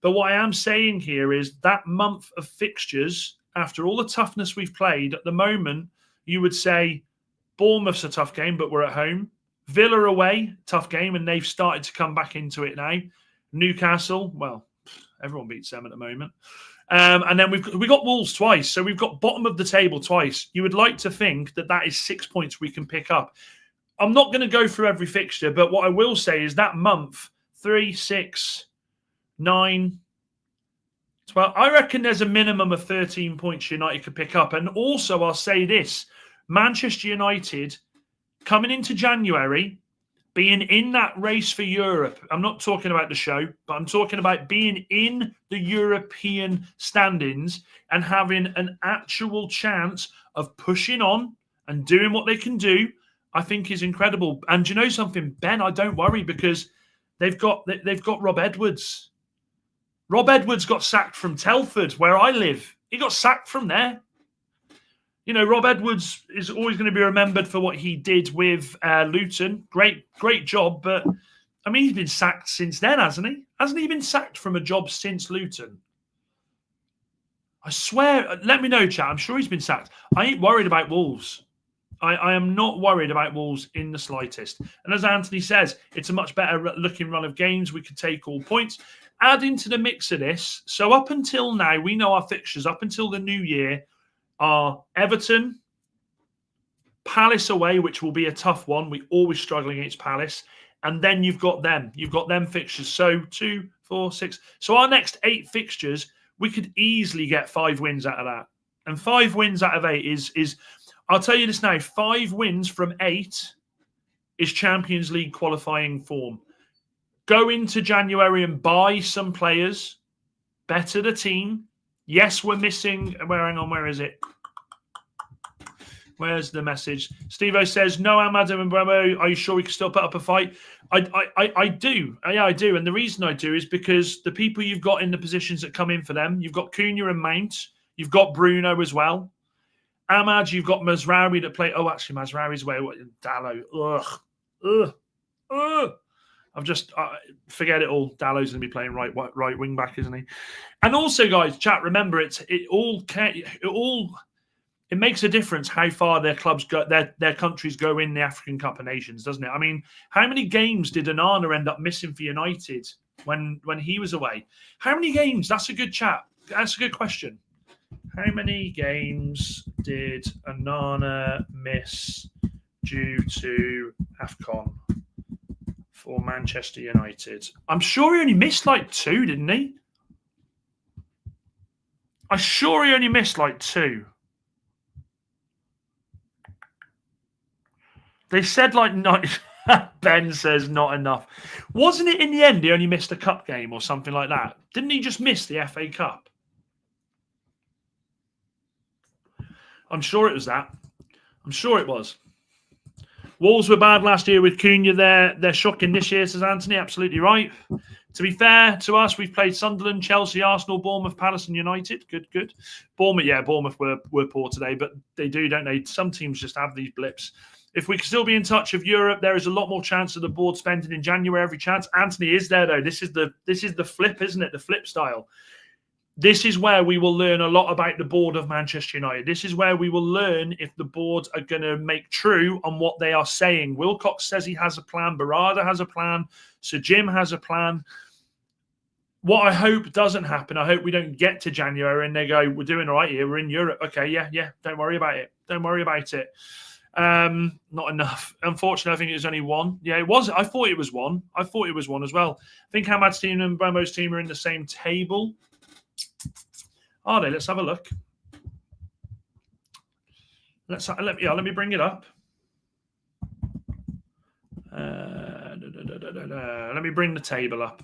But what I am saying here is that month of fixtures, after all the toughness we've played, at the moment, you would say Bournemouth's a tough game, but we're at home. Villa away, tough game, and they've started to come back into it now. Newcastle, well, everyone beats them at the moment. And then we got Wolves twice, so we've got bottom of the table twice. You would like to think that is 6 points we can pick up. I'm not going to go through every fixture, but what I will say is that month, 3, 6, 9, 12, I reckon there's a minimum of 13 points United could pick up. And also, I'll say this, Manchester United, coming into January, being in that race for Europe. I'm not talking about the show, but I'm talking about being in the European standings and having an actual chance of pushing on and doing what they can do, I think is incredible. And do you know something, Ben? I don't worry, because they've got Rob Edwards. Rob Edwards got sacked from Telford, where I live. He got sacked from there. You know, Rob Edwards is always going to be remembered for what he did with Luton. Great job. But, I mean, he's been sacked since then, hasn't he? Hasn't he been sacked from a job since Luton? I swear, let me know, chat. I'm sure he's been sacked. I ain't worried about Wolves. I am not worried about Wolves in the slightest. And as Anthony says, it's a much better looking run of games. We could take all points. Add into the mix of this. So up until now, we know our fixtures up until the new year are Everton, Palace away, which will be a tough one. We always struggle against Palace. And then you've got them. You've got them fixtures. So 2, 4, 6. So our next 8 fixtures, we could easily get 5 wins out of that. And 5 wins out of 8 is I'll tell you this now. 5 wins from 8 is Champions League qualifying form. Go into January and buy some players. Better the team. Yes, we're missing. Hang on, where is it? Where's the message? Steve-O says, no, Ahmad and Mbeumo, are you sure we can still put up a fight? I do. Yeah, I do. And the reason I do is because the people you've got in the positions that come in for them, you've got Cunha and Mount. You've got Bruno as well. Ahmad, you've got Mazraoui that play. Oh, actually, Mazraoui's away. Dalot. Ugh. I've just forget it all. Dallow's going to be playing right wing back, isn't he? And also, guys, chat. Remember, it makes a difference how far their clubs go, their countries go in the African Cup of Nations, doesn't it? I mean, how many games did Onana end up missing for United when he was away? How many games? That's a good chat. That's a good question. How many games did Onana miss due to AFCON for Manchester United? I'm sure he only missed like 2, didn't he? I'm sure he only missed like 2. They said like not. Ben says not enough. Wasn't it in the end he only missed a cup game or something like that? Didn't he just miss the FA Cup? I'm sure it was that. I'm sure it was. Wolves were bad last year with Cunha. They're shocking this year, says Anthony. Absolutely right. To be fair to us, we've played Sunderland, Chelsea, Arsenal, Bournemouth, Palace and United. Good. Bournemouth were poor today, but they do, don't they? Some teams just have these blips. If we can still be in touch of Europe, there is a lot more chance of the board spending in January. Every chance. Anthony is there, though. This is the flip, isn't it? The flip style. This is where we will learn a lot about the board of Manchester United. This is where we will learn if the board are going to make true on what they are saying. Wilcox says he has a plan. Barada has a plan. Sir Jim has a plan. What I hope doesn't happen, I hope we don't get to January and they go, we're doing all right here. We're in Europe. Okay, yeah. Don't worry about it. Don't worry about it. Not enough. Unfortunately, I think it was only 1. Yeah, it was. I thought it was 1. I thought it was 1 as well. I think Hamad's team and Mbeumo's team are in the same table. Are they? Let's have a look. Let me bring it up. Let me bring the table up.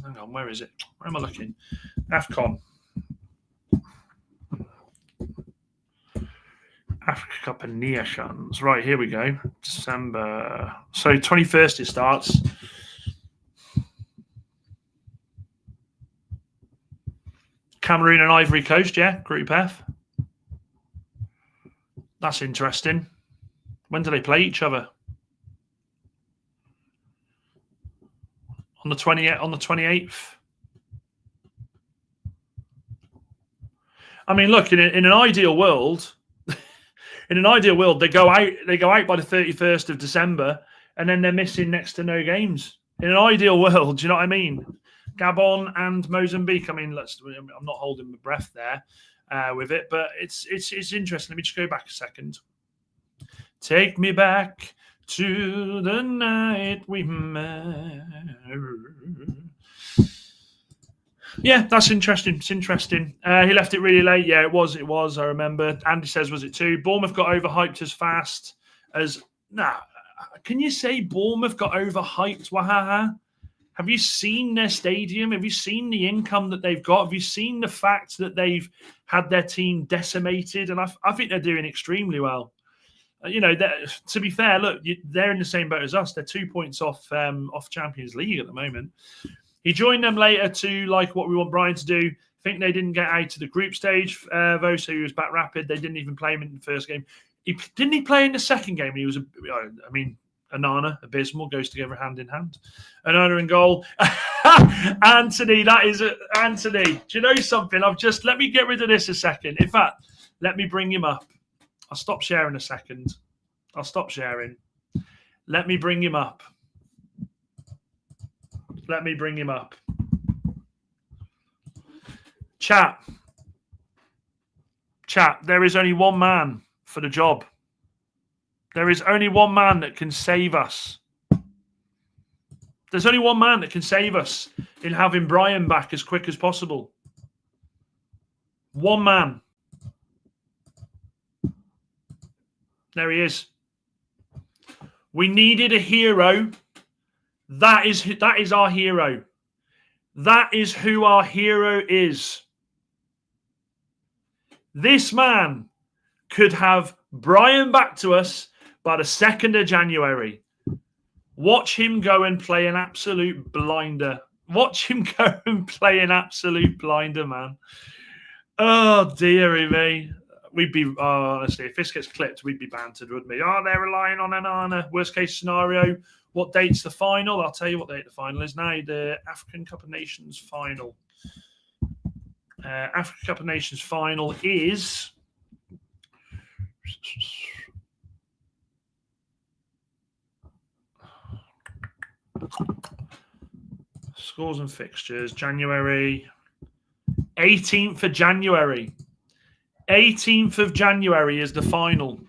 Hang on, where is it? Where am I looking? AFCON. Africa Cup of Nations. Right, here we go. December. So 21st it starts. Cameroon and Ivory Coast, yeah, Group F. That's interesting. When do they play each other? On the 28th. I mean, look, in an ideal world, they go out by the 31st of December, and then they're missing next to no games. In an ideal world, do you know what I mean? Gabon and Mozambique. I mean, I'm not holding my breath there with it, but it's interesting. Let me just go back a second. Take me back to the night we met. Yeah, that's interesting. It's interesting. He left it really late. Yeah, it was. I remember. Andy says, was it 2? Bournemouth got overhyped as fast as... Nah, can you say Bournemouth got overhyped? Wahaha. Have you seen their stadium? Have you seen the income that they've got? Have you seen the fact that they've had their team decimated? And I think they're doing extremely well. To be fair, look, they're in the same boat as us. They're 2 points off Champions League at the moment. He joined them later to like what we want Brian to do. I think they didn't get out to the group stage, though, so he was back rapid. They didn't even play him in the first game. Didn't he play in the second game? He was, Onana, abysmal, goes together hand in hand. Onana in goal. Anthony, Anthony. Do you know something? Let me get rid of this a second. In fact, let me bring him up. I'll stop sharing a second. I'll stop sharing. Let me bring him up. Let me bring him up. Chat, there is only one man for the job. There is only one man that can save us. There's only one man that can save us in having Brian back as quick as possible. One man. There he is. We needed a hero. That is our hero. That is who our hero is. This man could have Brian back to us by the 2nd of January. Watch him go and play an absolute blinder. Watch him go and play an absolute blinder, man. Oh, dearie me. We'd be, honestly, if this gets clipped, we'd be bantered, wouldn't we? Oh, they're relying on Anana. Worst case scenario. What date's the final? I'll tell you what date the final is now. The African Cup of Nations final. African Cup of Nations final is... Scores and fixtures. January. 18th of January. 18th of January is the final.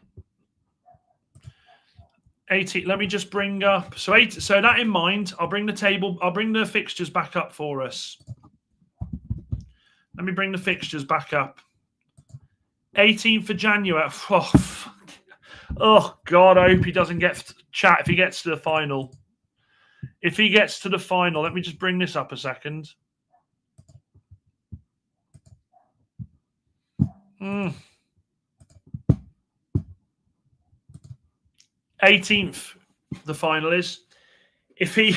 18. Let me just bring up. So that in mind, I'll bring the table. I'll bring the fixtures back up for us. Let me bring the fixtures back up. 18th of January. Oh God, I hope he doesn't get chat if he gets to the final. If he gets to the final, let me just bring this up a second. 18th, the final is. If he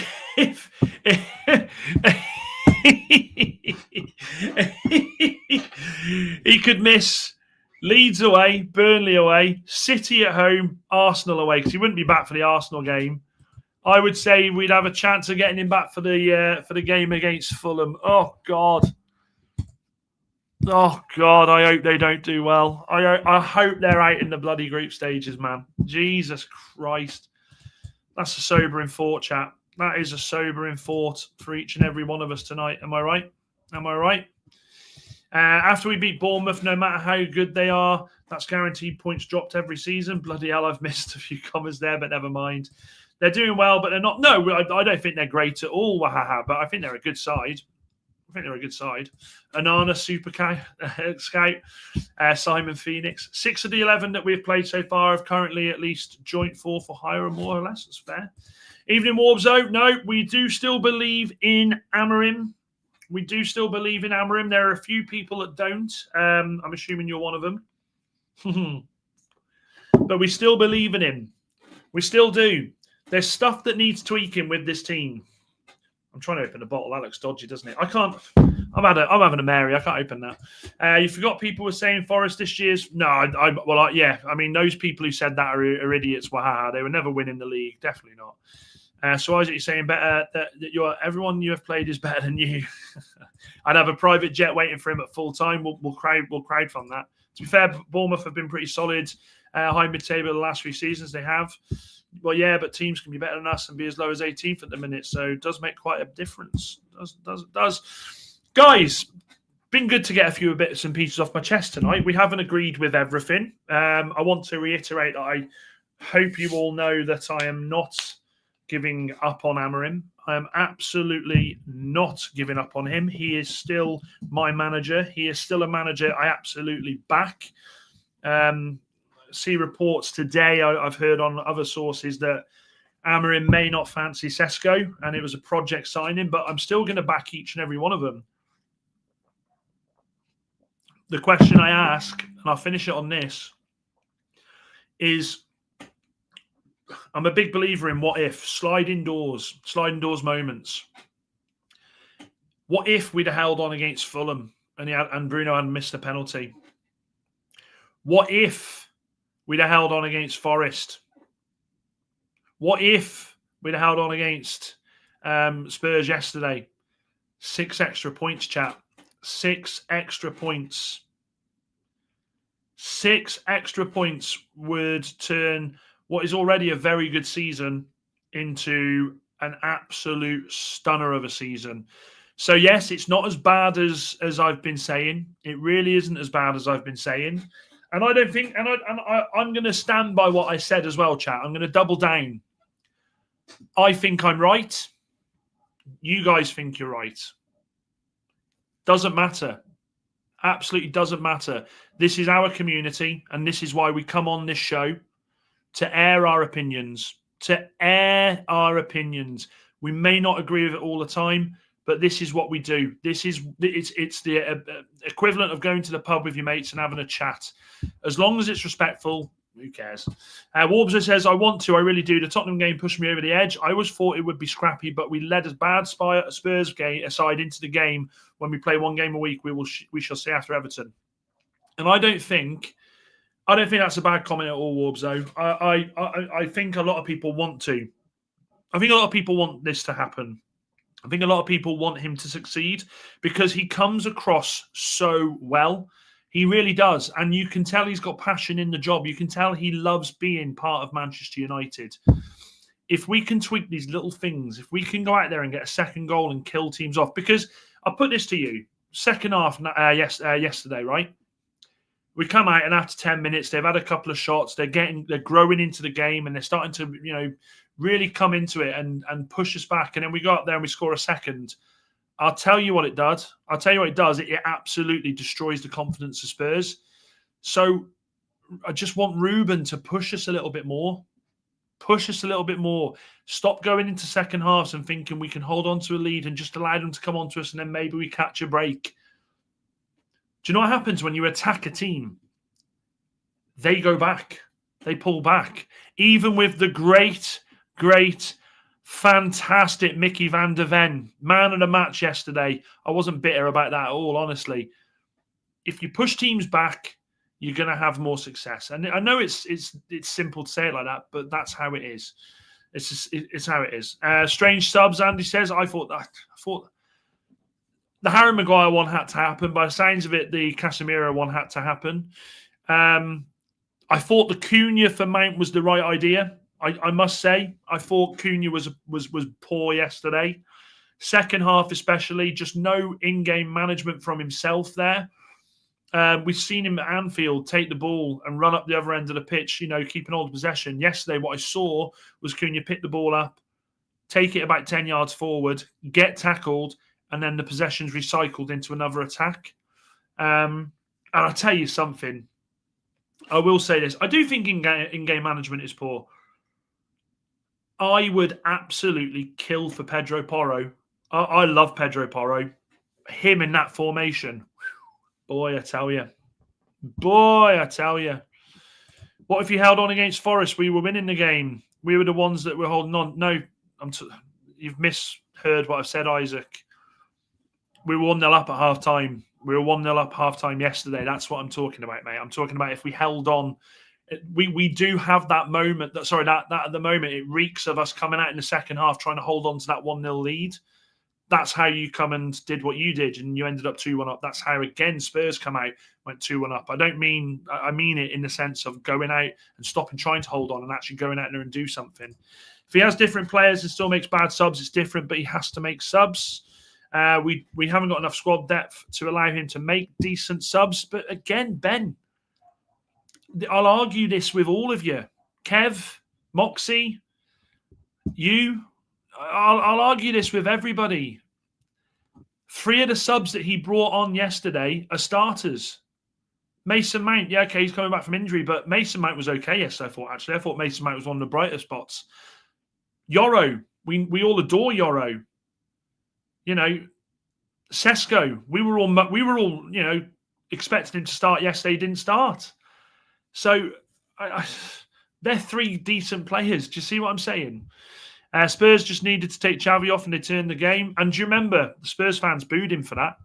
he could miss Leeds away, Burnley away, City at home, Arsenal away, because he wouldn't be back for the Arsenal game. I would say we'd have a chance of getting him back for the game against Fulham. Oh God. Oh God, I hope they don't do well. I hope they're out in the bloody group stages, man. Jesus Christ. That's a sobering thought, chat. That is a sobering thought for each and every one of us tonight. Am I right? Am I right? After we beat Bournemouth, no matter how good they are, that's guaranteed points dropped every season. Bloody hell, I've missed a few commas there, but never mind. They're doing well, but they're not. No, I don't think they're great at all, but I think they're a good side. Anana, Super Scout, Simon Phoenix. 6 of the 11 that we've played so far have currently at least joint 4 for hire, more or less. That's fair. Evening Warbzo. No, we do still believe in Amorim. We do still believe in Amorim. There are a few people that don't. I'm assuming you're one of them. But we still believe in him. We still do. There's stuff that needs tweaking with this team. I'm trying to open the bottle. That looks dodgy, doesn't it? I can't. I'm having a Mary. I can't open that. You forgot people were saying Forest this year's. No, yeah. I mean, those people who said that are idiots. Wahaha. They were never winning the league. Definitely not. So Isaac, you're saying better that everyone you have played is better than you. I'd have a private jet waiting for him at full time. We'll crowd from that. To be fair, Bournemouth have been pretty solid, high mid-table the last few seasons. They have. Well, yeah, but teams can be better than us and be as low as 18th at the minute, so it does make quite a difference. Does. Guys, been good to get a few bits and pieces off my chest tonight. We haven't agreed with everything. I want to reiterate that I hope you all know that I am not giving up on Amorim. I am absolutely not giving up on him. He is still my manager. He is still a manager I absolutely back. See reports today, I've heard on other sources that Amorim may not fancy Sesko and it was a project signing, but I'm still going to back each and every one of them. The question I ask, and I'll finish it on this, is I'm a big believer in what if, sliding doors moments. What if we'd have held on against Fulham and Bruno hadn't missed a penalty? What if we'd have held on against Forest? What if we'd have held on against Spurs yesterday? 6 extra points, chat. 6 extra points. 6 extra points would turn what is already a very good season into an absolute stunner of a season. So, yes, it's not as bad as I've been saying. It really isn't as bad as I've been saying. And I don't think, I'm going to stand by what I said as well, chat. I'm going to double down. I think I'm right. You guys think you're right. Doesn't matter. Absolutely doesn't matter. This is our community, and this is why we come on this show to air our opinions. We may not agree with it all the time, but this is what we do. It's the equivalent of going to the pub with your mates and having a chat. As long as it's respectful, who cares? Warbser says, I really do. The Tottenham game pushed me over the edge. I always thought it would be scrappy, but we led a bad Spurs aside into the game. When we play one game a week, we shall see after Everton. And I don't think that's a bad comment at all, Warbs, though. I think a lot of people want to. I think a lot of people want this to happen. I think a lot of people want him to succeed because he comes across so well. He really does. And you can tell he's got passion in the job. You can tell he loves being part of Manchester United. If we can tweak these little things, if we can go out there and get a second goal and kill teams off, because I'll put this to you, second half yesterday, right? We come out and after 10 minutes, they've had a couple of shots. They're growing into the game and they're starting to, really come into it and push us back. And then we go up there and we score a second. I'll tell you what it does. It absolutely destroys the confidence of Spurs. So I just want Ruben to push us a little bit more. Stop going into second halves and thinking we can hold on to a lead and just allow them to come on to us and then maybe we catch a break. Do you know what happens when you attack a team? They go back. They pull back. Even with the great, fantastic Mickey van der Ven, man of the match yesterday. I wasn't bitter about that at all, honestly. If you push teams back, you're going to have more success. And I know it's simple to say it like that, but that's how it is. It's how it is. Strange subs, Andy says. I thought the Harry Maguire one had to happen. By the sounds of it, the Casemiro one had to happen. I thought the Cunha for Mount was the right idea. I must say, I thought Cunha was poor yesterday. Second half especially, just no in-game management from himself there. We've seen him at Anfield take the ball and run up the other end of the pitch, keeping hold of possession. Yesterday, what I saw was Cunha pick the ball up, take it about 10 yards forward, get tackled, and then the possession's recycled into another attack. And I'll tell you something. I will say this. I do think in-game management is poor. I would absolutely kill for Pedro Porro. I love Pedro Porro. Him in that formation. Boy, I tell you. What if you held on against Forest? We were winning the game. We were the ones that were holding on. No, you've misheard what I've said, Isaac. We were 1-0 up at half-time. We were 1-0 up half-time yesterday. That's what I'm talking about, mate. I'm talking about if we held on. We do have that moment. That at the moment, it reeks of us coming out in the second half trying to hold on to that 1-0 lead. That's how you come and did what you did, and you ended up 2-1 up. That's how, again, Spurs come out, went 2-1 up. I mean it in the sense of going out and stopping trying to hold on and actually going out there and do something. If he has different players and still makes bad subs, it's different, but he has to make subs. We haven't got enough squad depth to allow him to make decent subs. But again, Ben, I'll argue this with all of you. Kev, Moxie, you, I'll argue this with everybody. 3 of the subs that he brought on yesterday are starters. Mason Mount, yeah, okay, he's coming back from injury, but Mason Mount was okay yesterday, I thought Mason Mount was one of the brighter spots. Yoro, we all adore Yoro. Sesko, we were all expecting him to start yesterday. He didn't start. So they're 3 decent players. Do you see what I'm saying? Spurs just needed to take Xavi off and they turned the game. And do you remember the Spurs fans booed him for that?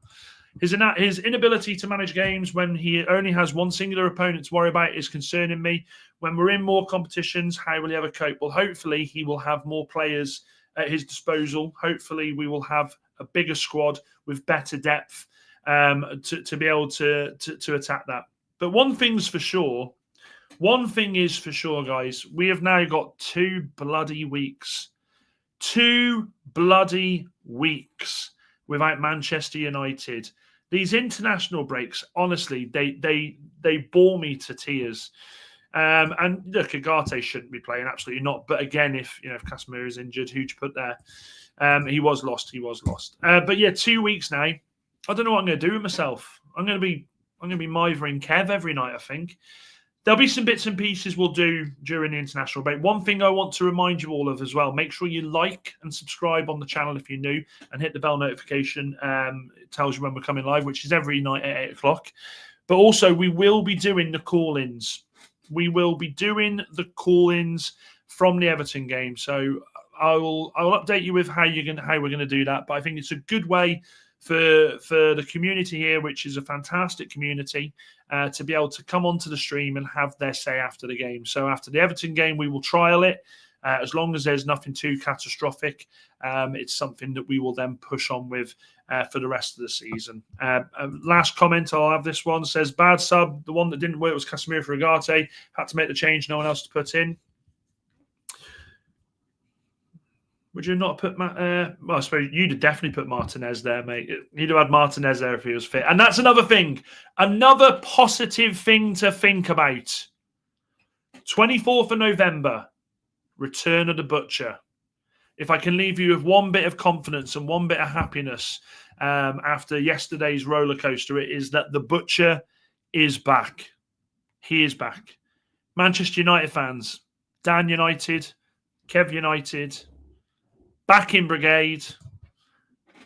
His inability to manage games when he only has one singular opponent to worry about is concerning me. When we're in more competitions, how will he ever cope? Well, hopefully he will have more players at his disposal. Hopefully we will have a bigger squad with better depth to be able to attack that. But one thing is for sure, guys, we have now got 2 bloody weeks. 2 bloody weeks without Manchester United. These international breaks, honestly, they bore me to tears. And look, Agate shouldn't be playing, absolutely not. But again, if Casemiro is injured, who'd you put there? He was lost. But yeah, 2 weeks now. I don't know what I'm going to do with myself. I'm going to be mithering Kev every night, I think. There'll be some bits and pieces we'll do during the international break. One thing I want to remind you all of as well, make sure you like and subscribe on the channel if you're new and hit the bell notification. It tells you when we're coming live, which is every night at 8 o'clock. But also, we will be doing the call-ins. We will be doing the call-ins from the Everton game. So I will update you with how we're going to do that. But I think it's a good way for the community here, which is a fantastic community, to be able to come onto the stream and have their say after the game. So after the Everton game, we will trial it. As long as there's nothing too catastrophic, it's something that we will then push on with for the rest of the season. Last comment, I'll have this one, says, bad sub, the one that didn't work was Casemiro for Ugarte, had to make the change, no one else to put in. Would you not put well, I suppose you'd have definitely put Martinez there, mate. You'd have had Martinez there if he was fit. And that's another thing. Another positive thing to think about. 24th of November, return of the Butcher. If I can leave you with one bit of confidence and one bit of happiness after yesterday's roller coaster, it is that the Butcher is back. He is back. Manchester United fans, Dan United, Kev United, back in brigade.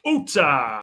Uta!